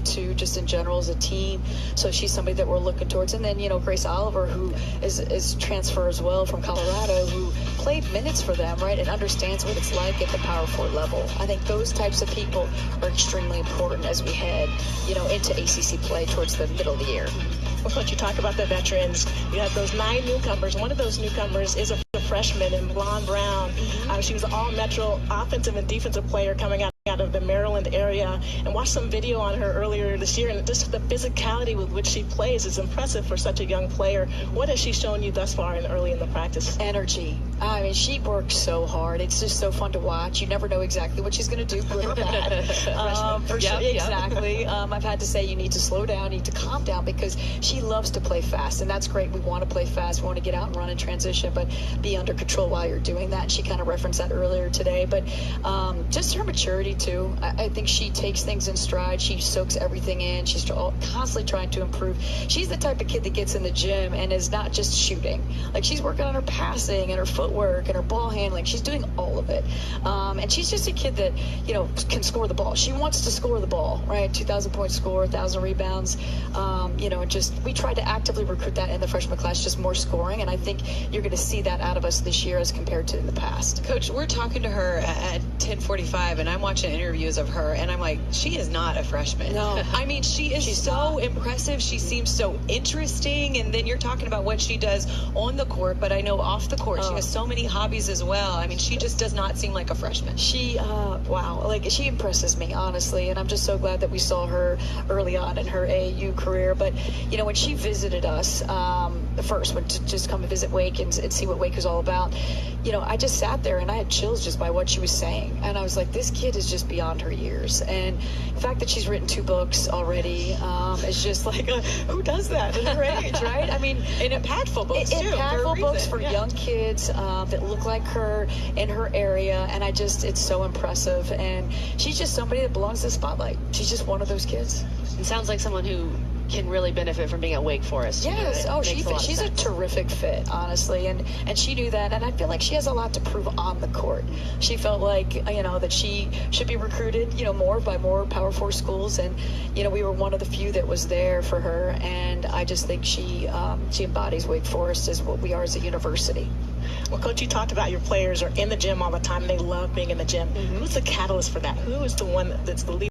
enough too, just in general as a team. So she's somebody that we're looking towards. And then, Grace Oliver, who is transfer as well from Colorado, who played minutes for them, right, and understands what it's like at the power forward level. I think those types of people are extremely important as we head, into ACC play towards the middle of the year. Well, Coach, you talk about the veterans. You have those 9 newcomers. One of those newcomers is a freshman in Blonde Brown. She was an all-metro offensive and defensive player coming out of the Maryland area, and watched some video on her earlier this year, and just the physicality with which she plays is impressive for such a young player. What has she shown you thus far early in the practice? Energy. I mean, she works so hard. It's just so fun to watch. You never know exactly what she's going to do, good or bad. For sure. Exactly. I've had to say you need to slow down, you need to calm down, because she loves to play fast, and that's great. We want to play fast. We want to get out and run in transition, but be under control while you're doing that. And she kind of referenced that earlier today. But just her maturity, too. I think she takes things in stride. She soaks everything in. She's constantly trying to improve. She's the type of kid that gets in the gym and is not just shooting. Like, she's working on her passing and her footwork and her ball handling. She's doing all of it. And she's just a kid that, can score the ball. She wants to score the ball, right? 2,000-point score, 1,000 rebounds. We tried to actively recruit that in the freshman class, just more scoring. And I think you're going to see that out of us this year as compared to in the past. Coach, we're talking to her at 10:45, and I'm watching interviews of her, and I'm like, she is not a freshman. No. I mean, she's so impressive. She seems so interesting, and then you're talking about what she does on the court, but I know off the court she has so many hobbies as well. I mean, she just does not seem like a freshman. She, she impresses me, honestly, and I'm just so glad that we saw her early on in her AAU career. But, when she visited us first, when to just come and visit Wake and see what Wake is all about, I just sat there and I had chills just by what she was saying. And I was like, this kid is just beyond her years. And the fact that she's written 2 books already is just like, who does that at her age, right? I mean, and impactful books, too. Impactful books for young kids that look like her in her area. And it's so impressive. And she's just somebody that belongs to the spotlight. She's just one of those kids. It sounds like someone who can really benefit from being at Wake Forest. Yes. She's a terrific fit, honestly, and she knew that, and I feel like she has a lot to prove on the court. She felt like that she should be recruited more by more Power 4 schools, and we were one of the few that was there for her, and I just think she embodies Wake Forest as what we are as a university. Well, Coach, you talked about your players are in the gym all the time, and they love being in the gym. Who's the catalyst for that? Who is the one that's the leader?